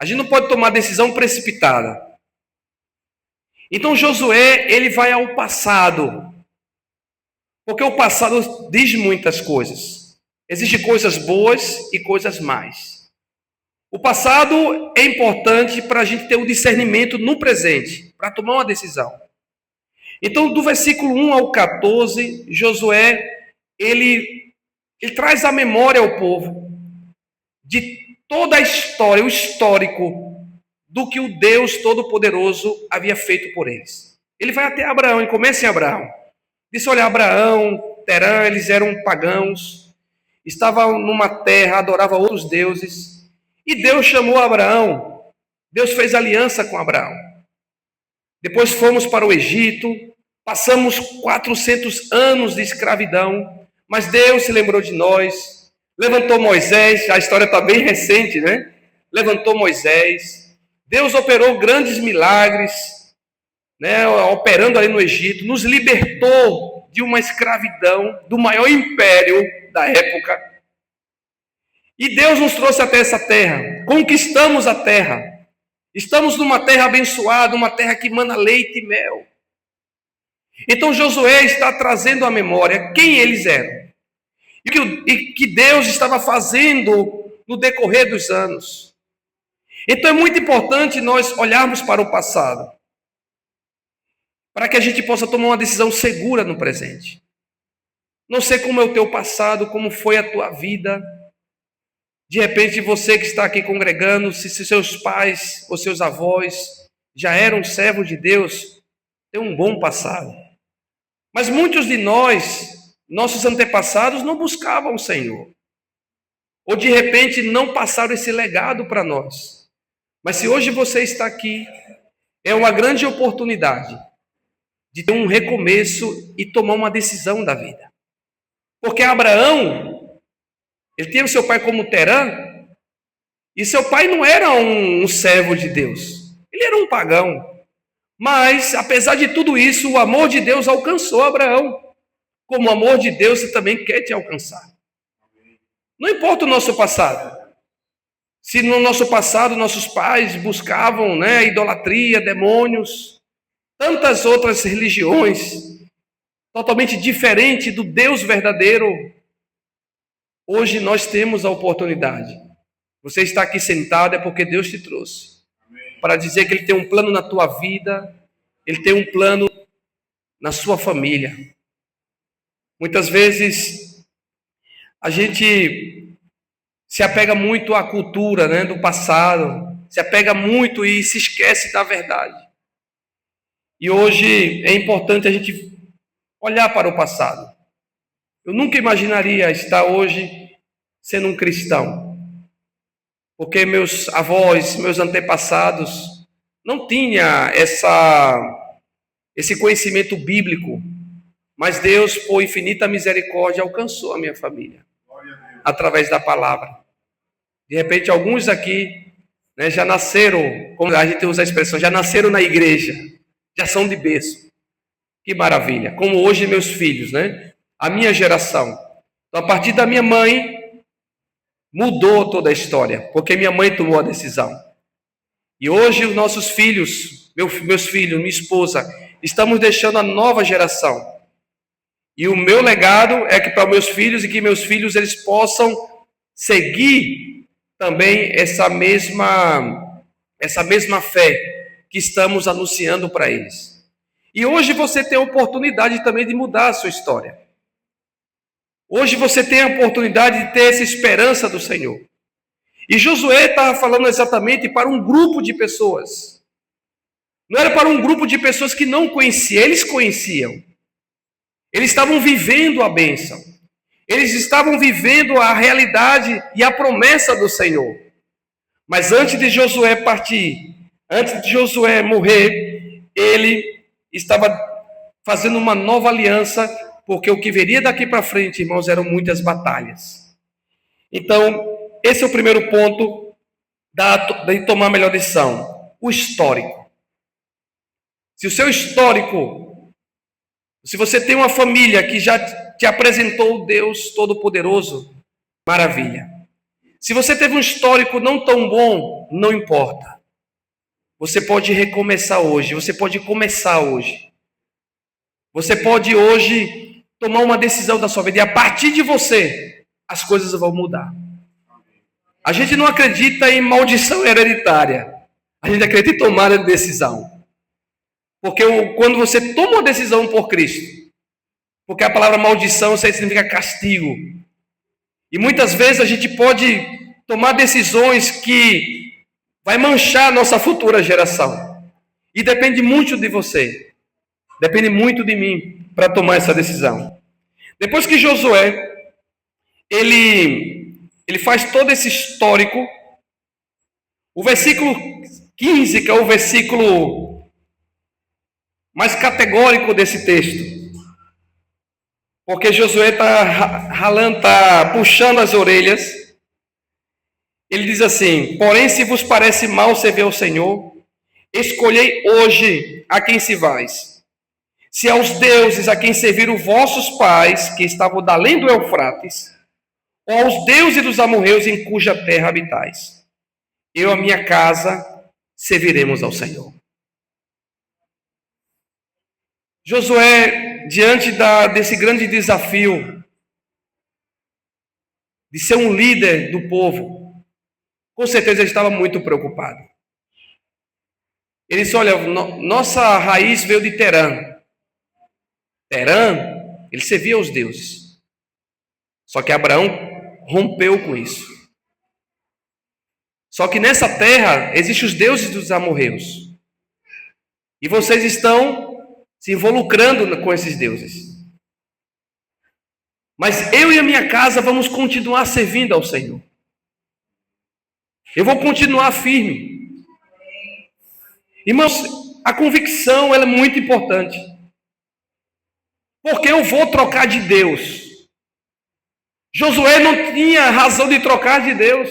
A gente não pode tomar decisão precipitada. Então Josué, ele vai ao passado. Porque o passado diz muitas coisas. Existem coisas boas e coisas más. O passado é importante para a gente ter um discernimento no presente, para tomar uma decisão. Então, do versículo 1 ao 14, Josué, ele traz à memória ao povo de toda a história, o histórico do que o Deus Todo-Poderoso havia feito por eles. Ele vai até Abraão, ele começa em Abraão. Disse, olha, Abraão, Terã, eles eram pagãos, estavam numa terra, adoravam outros deuses, e Deus chamou Abraão, Deus fez aliança com Abraão. Depois fomos para o Egito, passamos 400 anos de escravidão, mas Deus se lembrou de nós, levantou Moisés, a história está bem recente, né? Levantou Moisés, Deus operou grandes milagres, né, operando ali no Egito, nos libertou de uma escravidão do maior império da época. E Deus nos trouxe até essa terra, conquistamos a terra. Estamos numa terra abençoada, uma terra que mana leite e mel. Então Josué está trazendo à memória quem eles eram. E que Deus estava fazendo no decorrer dos anos. Então é muito importante nós olharmos para o passado, para que a gente possa tomar uma decisão segura no presente. Não sei como é o teu passado, como foi a tua vida. De repente você que está aqui congregando, se seus pais ou seus avós já eram servos de Deus, tem um bom passado. Mas muitos de nós, nossos antepassados, não buscavam o Senhor. Ou de repente não passaram esse legado para nós. Mas se hoje você está aqui, é uma grande oportunidade de ter um recomeço e tomar uma decisão da vida. Porque Abraão, ele tinha o seu pai como Terã, e seu pai não era um servo de Deus, ele era um pagão. Mas, apesar de tudo isso, o amor de Deus alcançou Abraão. Como o amor de Deus também quer te alcançar. Não importa o nosso passado. Se no nosso passado nossos pais buscavam, né, idolatria, demônios, tantas outras religiões, totalmente diferente do Deus verdadeiro, hoje nós temos a oportunidade. Você está aqui sentado é porque Deus te trouxe. Para dizer que Ele tem um plano na tua vida, Ele tem um plano na sua família. Muitas vezes a gente se apega muito à cultura, né, do passado, se apega muito e se esquece da verdade. E hoje é importante a gente olhar para o passado. Eu nunca imaginaria estar hoje sendo um cristão. Porque meus avós, meus antepassados, não tinham esse conhecimento bíblico. Mas Deus, por infinita misericórdia, alcançou a minha família. Através da palavra. De repente, alguns aqui, né, já nasceram, como a gente usa a expressão, já nasceram na igreja. Já são de berço. Que maravilha. Como hoje meus filhos, né? A minha geração. Então, a partir da minha mãe, mudou toda a história, porque minha mãe tomou a decisão. E hoje os nossos filhos, meus filhos, minha esposa, estamos deixando a nova geração. E o meu legado é que para meus filhos, e que meus filhos eles possam seguir também essa mesma fé que estamos anunciando para eles. E hoje você tem a oportunidade também de mudar a sua história. Hoje você tem a oportunidade de ter essa esperança do Senhor. E Josué estava falando exatamente para um grupo de pessoas. Não era para um grupo de pessoas que não conheciam, eles conheciam. Eles estavam vivendo a bênção. Eles estavam vivendo a realidade e a promessa do Senhor. Mas antes de Josué partir, antes de Josué morrer, ele estava fazendo uma nova aliança, porque o que viria daqui para frente, irmãos, eram muitas batalhas. Então, esse é o primeiro ponto de tomar a melhor decisão. O histórico. Se o seu histórico, se você tem uma família que já te apresentou o Deus Todo-Poderoso, maravilha. Se você teve um histórico não tão bom, não importa. Você pode recomeçar hoje, você pode começar hoje. Você pode hoje tomar uma decisão da sua vida e a partir de você, as coisas vão mudar. A gente não acredita em maldição hereditária. A gente acredita em tomada de decisão. Porque quando você toma uma decisão por Cristo, porque a palavra maldição significa castigo. E muitas vezes a gente pode tomar decisões que vai manchar a nossa futura geração. E depende muito de você. Depende muito de mim para tomar essa decisão. Depois que Josué, ele faz todo esse histórico, o versículo 15, que é o versículo mais categórico desse texto. Porque Josué está ralando, está puxando as orelhas. Ele diz assim: porém, se vos parece mal servir ao Senhor, escolhei hoje a quem se vais. Se aos deuses a quem serviram vossos pais, que estavam da além do Eufrates, ou aos deuses dos amorreus em cuja terra habitais. Eu e a minha casa serviremos ao Senhor. Josué, diante desse grande desafio de ser um líder do povo, com certeza ele estava muito preocupado. Ele disse: olha, nossa raiz veio de Terã. Terã, ele servia aos deuses. Só que Abraão rompeu com isso. Só que nessa terra existem os deuses dos amorreus. E vocês estão se involucrando com esses deuses. Mas eu e a minha casa vamos continuar servindo ao Senhor. Eu vou continuar firme. Irmãos, a convicção ela é muito importante. Porque eu vou trocar de Deus. Josué não tinha razão de trocar de Deus.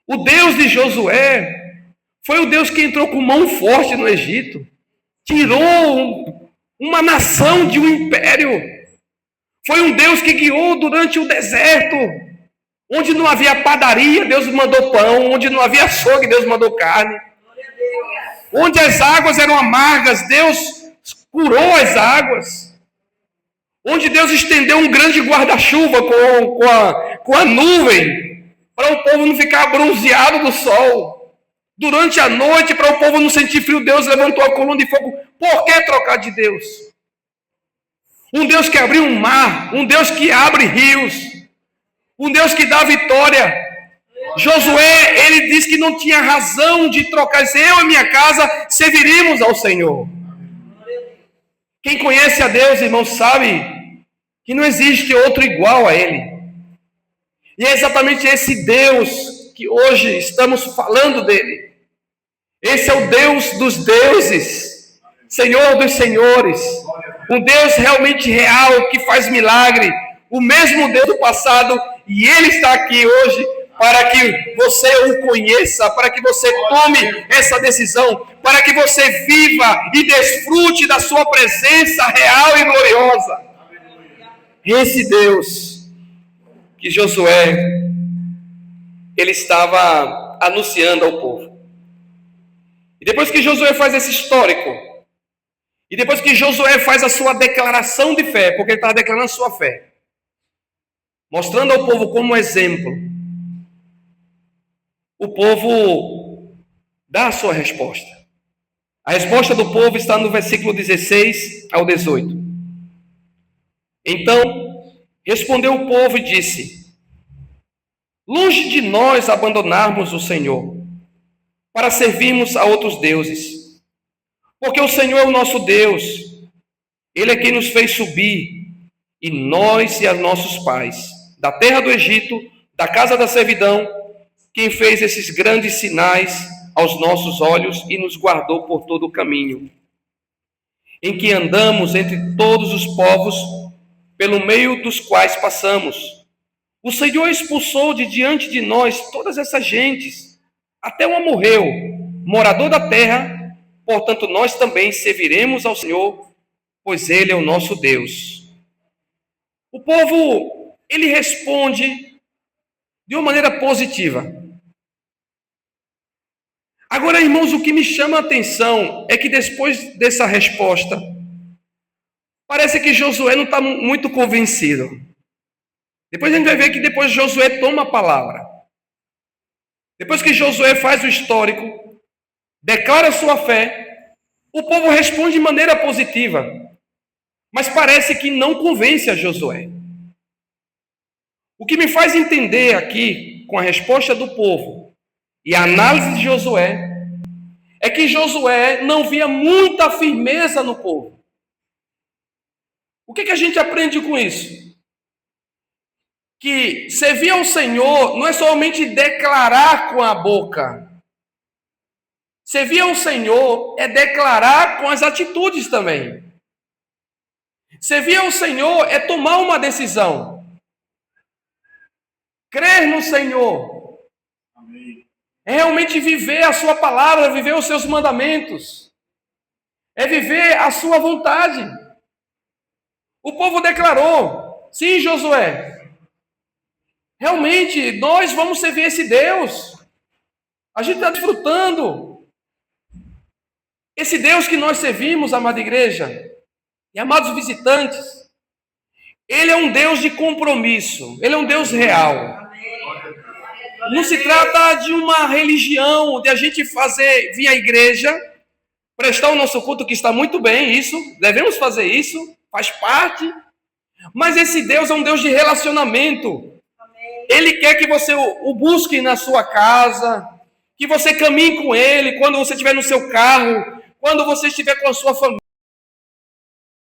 O Deus de Josué foi o Deus que entrou com mão forte no Egito. Tirou uma nação de um império. Foi um Deus que guiou durante o deserto. Onde não havia padaria, Deus mandou pão. Onde não havia açougue, Deus mandou carne. Onde as águas eram amargas, Deus curou as águas. Onde Deus estendeu um grande guarda-chuva com a nuvem, para o povo não ficar bronzeado do sol. Durante a noite, para o povo não sentir frio, Deus levantou a coluna de fogo. Por que trocar de Deus? Um Deus que abriu um mar, um Deus que abre rios, um Deus que dá vitória. Josué, ele disse que não tinha razão de trocar. Disse: eu e minha casa serviremos ao Senhor. Quem conhece a Deus, irmão, sabe que não existe outro igual a Ele. E é exatamente esse Deus que hoje estamos falando dele. Esse é o Deus dos deuses, Senhor dos senhores, um Deus realmente real que faz milagre, o mesmo Deus do passado, e Ele está aqui hoje para que você o conheça, para que você tome essa decisão, para que você viva e desfrute da sua presença real e gloriosa. Esse Deus que Josué, ele estava anunciando ao povo. E depois que Josué faz esse histórico, e depois que Josué faz a sua declaração de fé, porque ele estava declarando sua fé, mostrando ao povo como exemplo, o povo dá a sua resposta. A resposta do povo está no versículo 16 ao 18. Então, respondeu o povo e disse: longe de nós abandonarmos o Senhor, para servirmos a outros deuses. Porque o Senhor é o nosso Deus, Ele é quem nos fez subir, e nós e os nossos pais, da terra do Egito, da casa da servidão, quem fez esses grandes sinais aos nossos olhos e nos guardou por todo o caminho, em que andamos entre todos os povos, pelo meio dos quais passamos. O Senhor expulsou de diante de nós todas essas gentes, até o amorreu, morador da terra. Portanto, nós também serviremos ao Senhor, pois Ele é o nosso Deus. O povo, ele responde de uma maneira positiva. Agora, irmãos, o que me chama a atenção é que depois dessa resposta, parece que Josué não está muito convencido. Depois a gente vai ver que depois Josué toma a palavra. Depois que Josué faz o histórico, declara sua fé, o povo responde de maneira positiva. Mas parece que não convence a Josué. O que me faz entender aqui, com a resposta do povo e a análise de Josué, é que Josué não via muita firmeza no povo. O que a gente aprende com isso? Que servir ao Senhor não é somente declarar com a boca. Servir ao Senhor é declarar com as atitudes também. Servir ao Senhor é tomar uma decisão. Crer no Senhor. É realmente viver a sua palavra, viver os seus mandamentos. É viver a sua vontade. O povo declarou: sim, Josué, realmente nós vamos servir esse Deus. A gente está desfrutando. Esse Deus que nós servimos, amada igreja, e amados visitantes, Ele é um Deus de compromisso. Ele é um Deus real. Não se trata de uma religião, de a gente vir à igreja, prestar o nosso culto, que está muito bem, isso, devemos fazer isso, faz parte. Mas esse Deus é um Deus de relacionamento. Ele quer que você o busque na sua casa, que você caminhe com Ele, quando você estiver no seu carro, quando você estiver com a sua família.